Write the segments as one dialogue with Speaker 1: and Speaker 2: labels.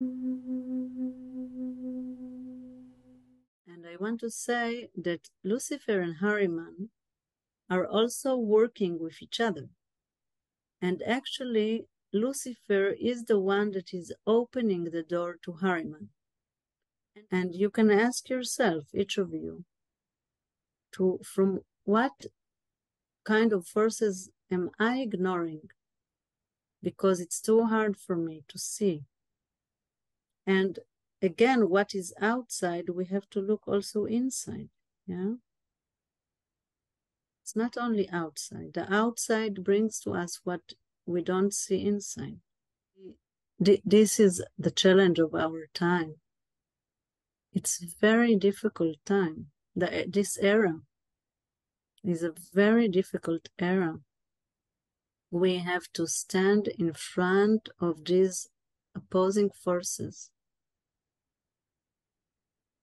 Speaker 1: And I want to say that Lucifer and Ahriman are also working with each other. And actually, Lucifer is the one that is opening the door to Ahriman. And you can ask yourself, each of you, from what kind of forces am I ignoring because it's too hard for me to see? And again, what is outside, we have to look also inside. Yeah. It's not only outside. The outside brings to us what we don't see inside. This is the challenge of our time. It's a very difficult time. This era is a very difficult era. We have to stand in front of these opposing forces.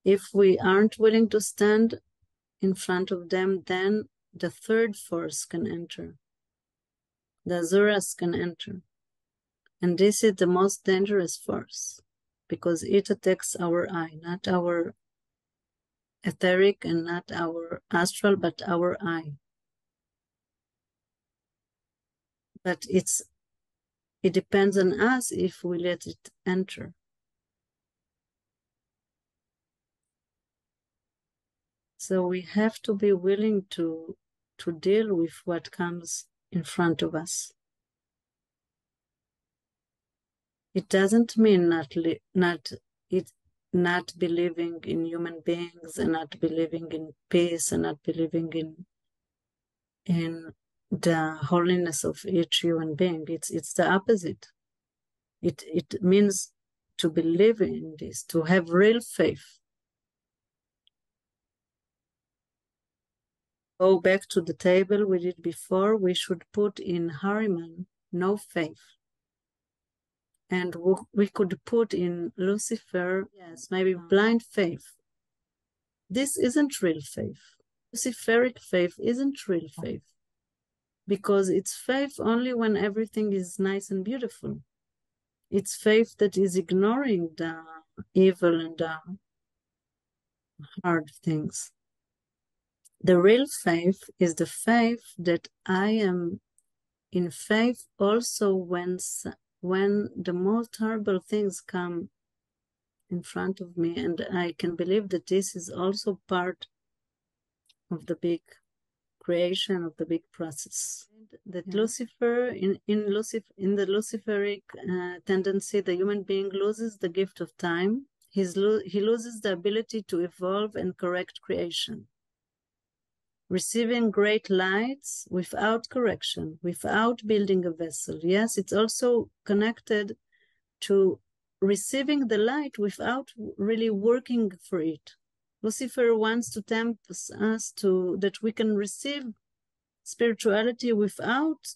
Speaker 1: If we aren't willing to stand in front of them, then the third force can enter. The Asuras can enter. And this is the most dangerous force because it attacks our eye, not our etheric and not our astral, but our eye. But it depends on us if we let it enter. So we have to be willing to deal with what comes in front of us. It doesn't mean not believing in human beings and not believing in peace and not believing in the holiness of each human being. It's the opposite. It means to believe in this, to have real faith. Go back to the table we did before. We should put in Ahriman no faith. And we could put in Lucifer, yes, maybe blind faith. This isn't real faith. Luciferic faith isn't real faith because it's faith only when everything is nice and beautiful. It's faith that is ignoring the evil and the hard things. The real faith is the faith that I am in faith also when the most horrible things come in front of me, and I can believe that this is also part of the big creation, of the big process. That Lucifer, in the Luciferic tendency, the human being loses the gift of time. He loses the ability to evolve and correct creation. Receiving great lights without correction, without building a vessel. Yes, it's also connected to receiving the light without really working for it. Lucifer wants to tempt us that we can receive spirituality without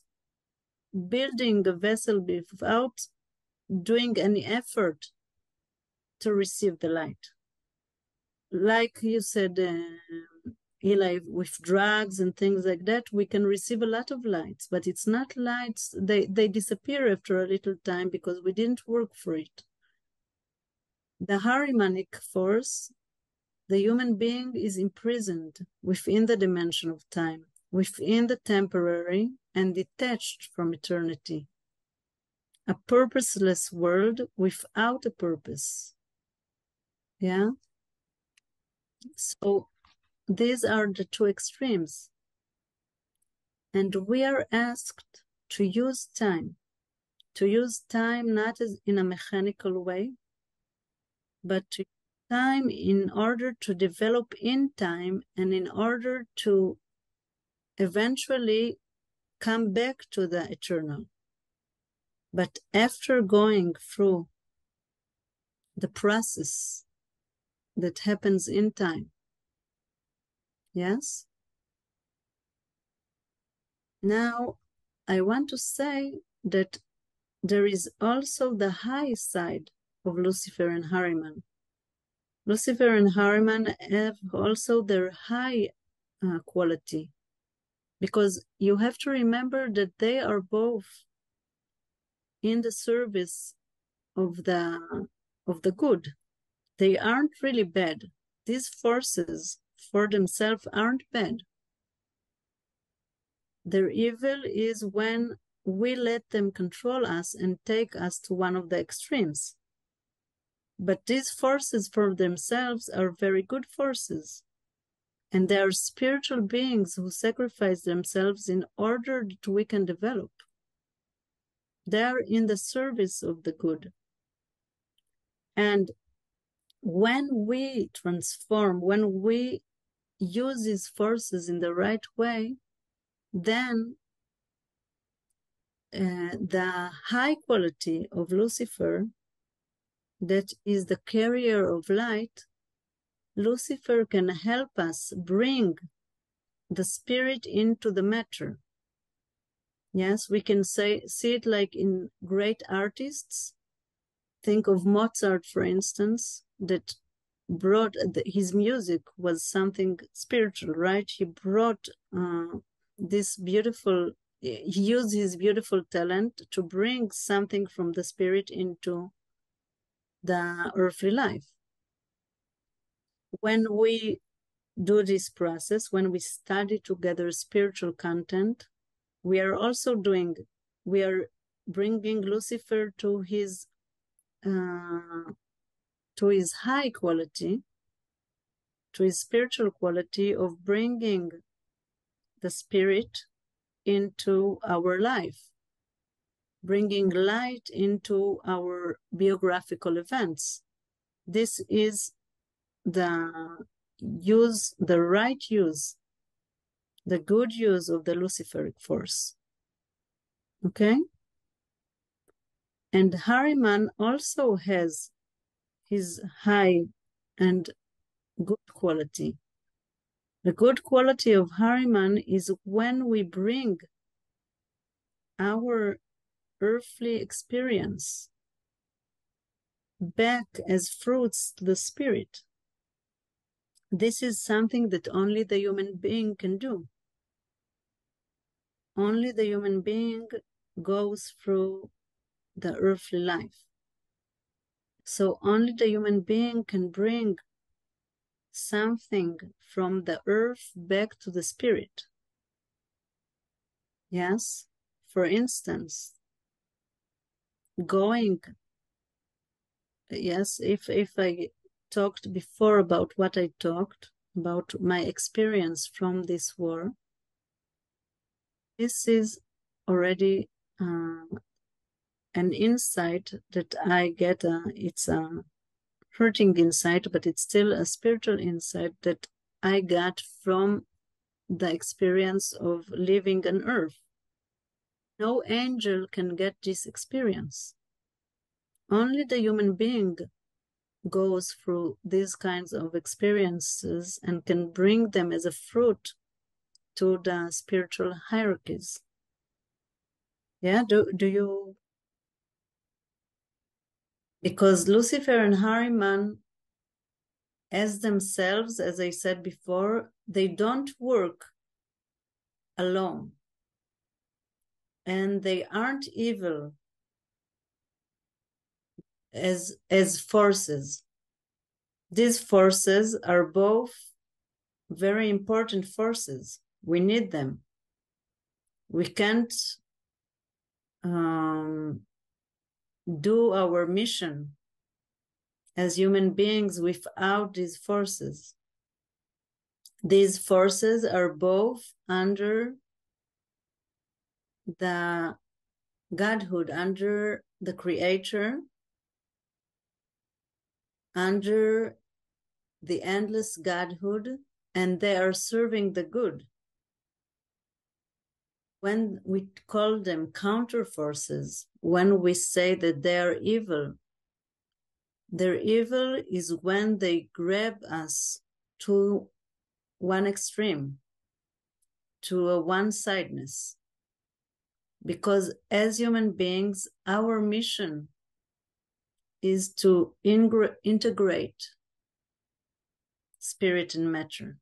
Speaker 1: building a vessel, without doing any effort to receive the light. Like you said, Eli, with drugs and things like that, we can receive a lot of lights, but it's not lights. They disappear after a little time because we didn't work for it. The Ahrimanic force, the human being is imprisoned within the dimension of time, within the temporary and detached from eternity. A purposeless world without a purpose. Yeah? So these are the two extremes. And we are asked to use time not as in a mechanical way, but to use time in order to develop in time and in order to eventually come back to the eternal. But after going through the process that happens in time, yes? Now, I want to say that there is also the high side of Lucifer and Ahriman. Lucifer and Ahriman have also their high quality, because you have to remember that they are both in the service of the of the good. They aren't really bad. These forces for themselves aren't bad. Their evil is when we let them control us and take us to one of the extremes. But these forces for themselves are very good forces. And they are spiritual beings who sacrifice themselves in order that we can develop. They are in the service of the good. And when we transform, when we use these forces in the right way, then the high quality of Lucifer, that is the carrier of light, Lucifer can help us bring the spirit into the matter. Yes, we can see it like in great artists. Think of Mozart, for instance, that brought his music was something spiritual, right? He brought this beautiful, he used his beautiful talent to bring something from the spirit into the earthly life. When we do this process, when we study together spiritual content, we are bringing Lucifer to his high quality, to his spiritual quality of bringing the spirit into our life, bringing light into our biographical events. This is the right use, the good use of the Luciferic force. Okay? And Ahriman also has his high and good quality. The good quality of Ahriman is when we bring our earthly experience back as fruits to the spirit. This is something that only the human being can do. Only the human being goes through the earthly life. So only the human being can bring something from the earth back to the spirit. Yes, for instance, if I talked before about what I talked about my experience from this war, this is already an insight that I get. It's a hurting insight, but it's still a spiritual insight that I got from the experience of living on earth. No angel can get this experience. Only the human being goes through these kinds of experiences and can bring them as a fruit to the spiritual hierarchies. Yeah, do you? Because Lucifer and Ahriman, as themselves, as I said before, they don't work alone. And they aren't evil as forces. These forces are both very important forces. We need them. We can't do our mission as human beings without these forces. These forces are both under the Godhood, under the Creator, under the endless Godhood, and they are serving the good. When we call them counter forces, when we say that they are evil, their evil is when they grab us to one extreme, to a one-sidedness. Because as human beings, our mission is to integrate spirit and matter.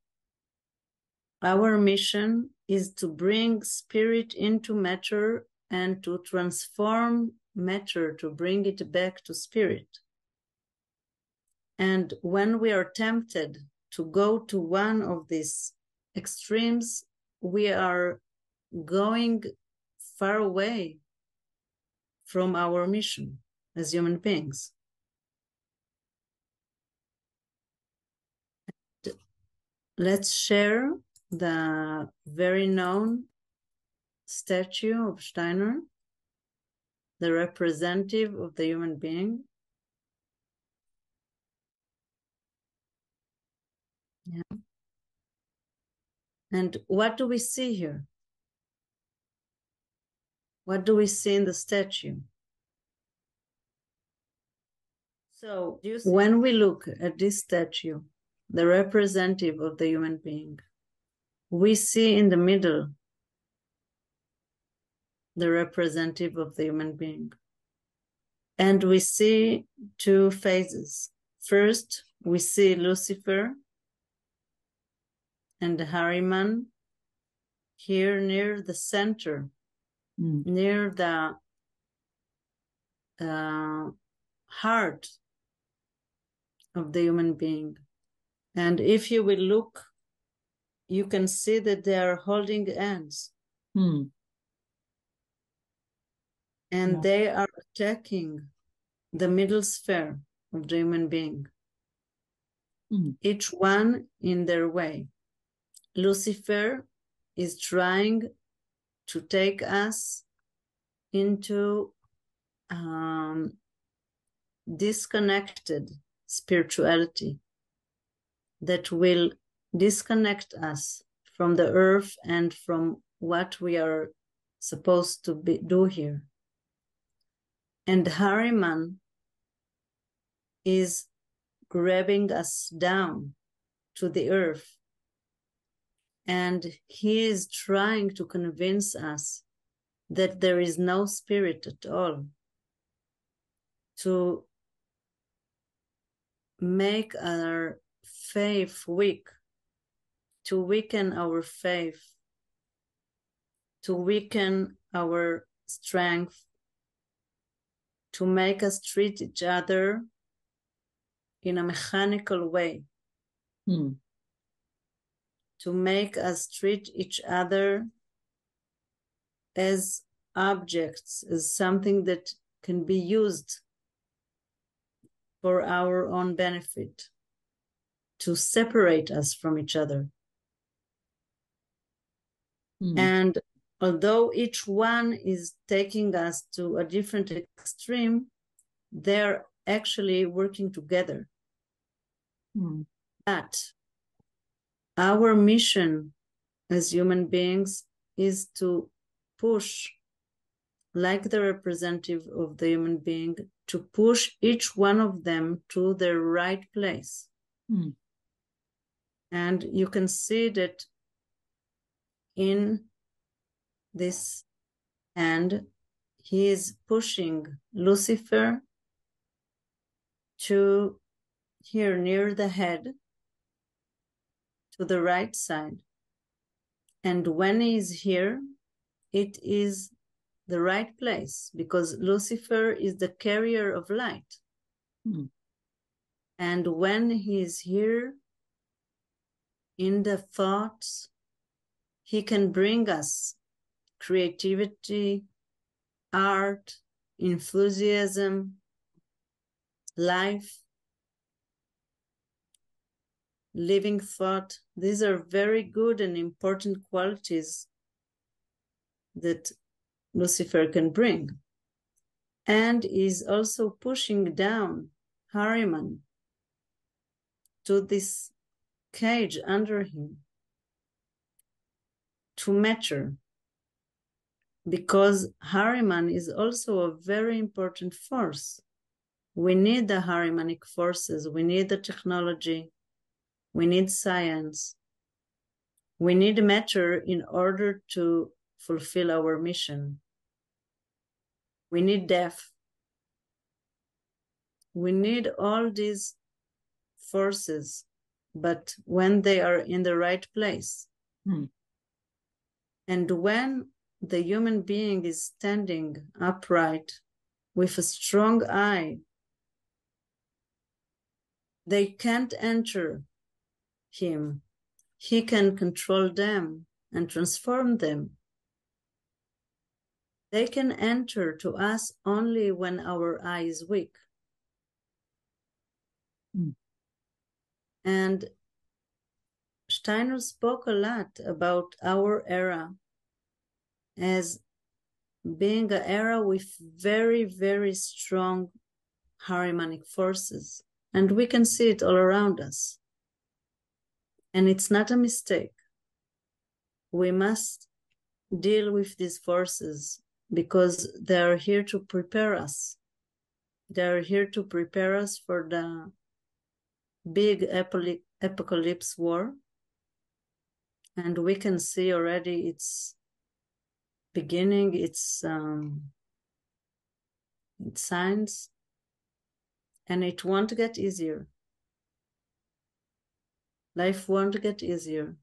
Speaker 1: Our mission is to bring spirit into matter and to transform matter, to bring it back to spirit. And when we are tempted to go to one of these extremes, we are going far away from our mission as human beings. Let's share the very known statue of Steiner, the representative of the human being. Yeah. And what do we see here? What do we see in the statue? So when we look at this statue, the representative of the human being, we see in the middle the representative of the human being. And we see two phases. First, we see Lucifer and Ahriman here near the center, near the heart of the human being. And if you will look, you can see that they are holding hands. And they are attacking the middle sphere of the human being, each one in their way. Lucifer is trying to take us into disconnected spirituality that will disconnect us from the earth and from what we are supposed to do here. And Ahriman is grabbing us down to the earth, and he is trying to convince us that there is no spirit at all, to make our faith weak, to weaken our faith, to weaken our strength, to make us treat each other in a mechanical way, to make us treat each other as objects, as something that can be used for our own benefit, to separate us from each other. And although each one is taking us to a different extreme, they're actually working together. But our mission as human beings is to push, like the representative of the human being, to push each one of them to their right place. And you can see that in this hand, he is pushing Lucifer to here near the head, to the right side. And when he is here, it is the right place, because Lucifer is the carrier of light. And when he is here in the thoughts, he can bring us creativity, art, enthusiasm, life, living thought. These are very good and important qualities that Lucifer can bring. And is also pushing down Ahriman to this cage under him to matter, because Ahriman is also a very important force. We need the Ahrimanic forces, we need the technology, we need science, we need matter in order to fulfill our mission. We need death. We need all these forces, but when they are in the right place. And when the human being is standing upright with a strong eye, They can't enter him. He can control them and transform them. They can enter to us only when our eye is weak. And Steiner spoke a lot about our era as being an era with very, very strong Ahrimanic forces. And we can see it all around us. And it's not a mistake. We must deal with these forces because they are here to prepare us. They are here to prepare us for the big apocalypse war. And we can see already it's beginning, its signs, and it won't get easier. Life won't get easier.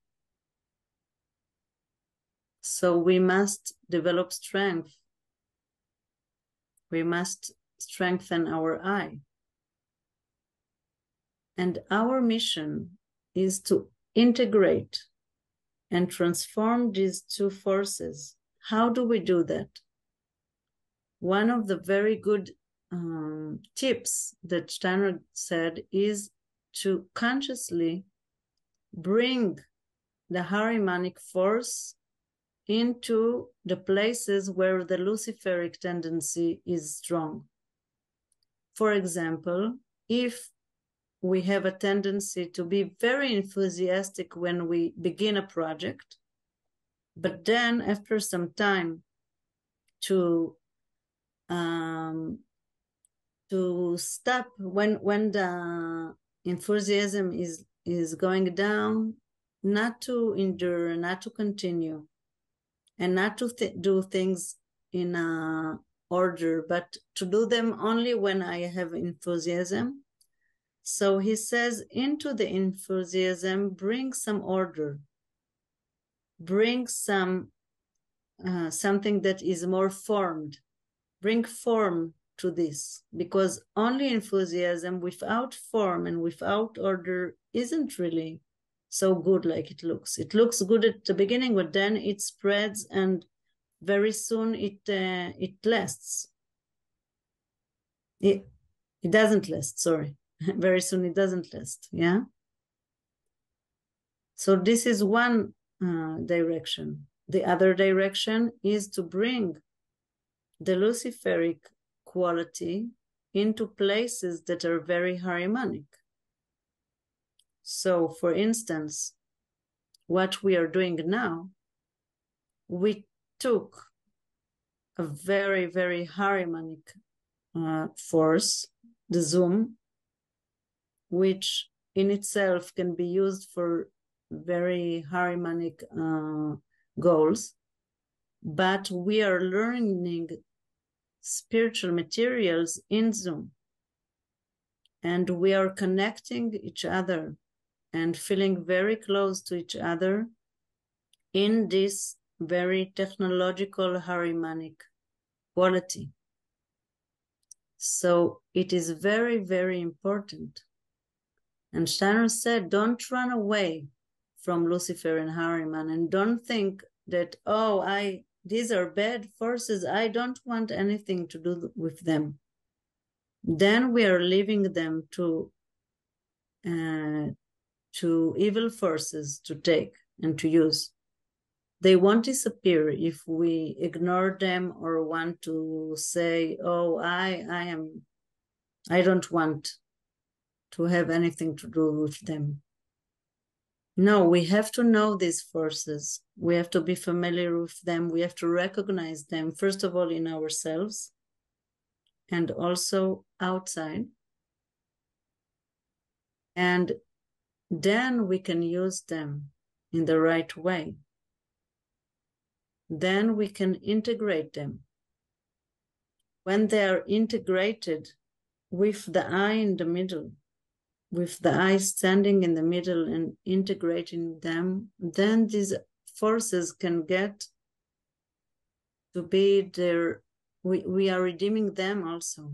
Speaker 1: So we must develop strength. We must strengthen our eye. And our mission is to integrate and transform these two forces. How do we do that? One of the very good tips that Steiner said is to consciously bring the Ahrimanic force into the places where the Luciferic tendency is strong. For example, if we have a tendency to be very enthusiastic when we begin a project, but then after some time to stop when the enthusiasm is going down, not to endure, not to continue, and not to do things in order, but to do them only when I have enthusiasm. So he says, into the enthusiasm, bring some order, bring some something that is more formed, bring form to this, because only enthusiasm without form and without order isn't really so good like it looks. It looks good at the beginning, but then it spreads and very soon it lasts. It doesn't last, sorry. Very soon it doesn't last, yeah? So this is one direction. The other direction is to bring the Luciferic quality into places that are very Ahrimanic. So, for instance, what we are doing now, we took a very, very Ahrimanic force, the Zoom, which in itself can be used for very Ahrimanic goals, but we are learning spiritual materials in Zoom, and we are connecting each other and feeling very close to each other in this very technological Ahrimanic quality. So it is very, very important. And Steiner said, don't run away from Lucifer and Ahriman, and don't think that, oh, these are bad forces, I don't want anything to do with them. Then we are leaving them to evil forces to take and to use. They won't disappear if we ignore them or want to say, oh, I don't want to have anything to do with them. No, we have to know these forces. We have to be familiar with them. We have to recognize them, first of all, in ourselves and also outside. And then we can use them in the right way. Then we can integrate them. When they are integrated with the I in the middle, with the I standing in the middle and integrating them, then these forces can get to be there. We are redeeming them also.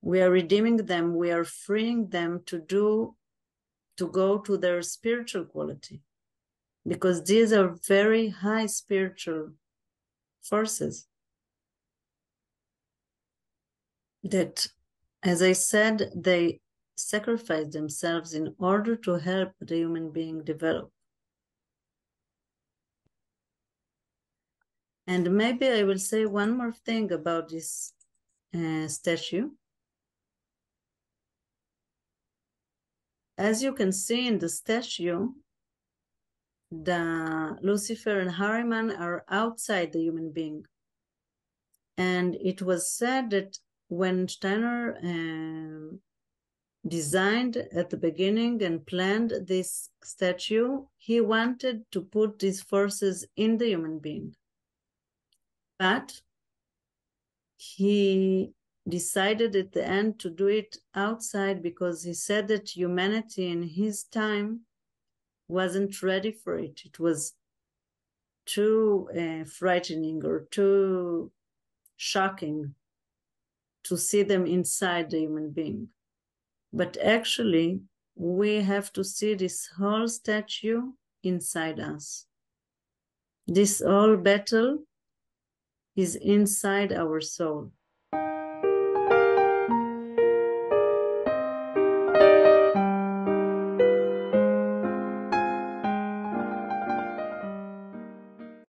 Speaker 1: We are redeeming them. We are freeing them to go to their spiritual quality, because these are very high spiritual forces that, as I said, they sacrifice themselves in order to help the human being develop. And maybe I will say one more thing about this statue. As you can see in the statue, the Lucifer and Ahriman are outside the human being. And it was said that when Steiner designed at the beginning and planned this statue, he wanted to put these forces in the human being. But he decided at the end to do it outside, because he said that humanity in his time wasn't ready for it. It was too frightening or too shocking to see them inside the human being. But actually, we have to see this whole statue inside us. This whole battle is inside our soul.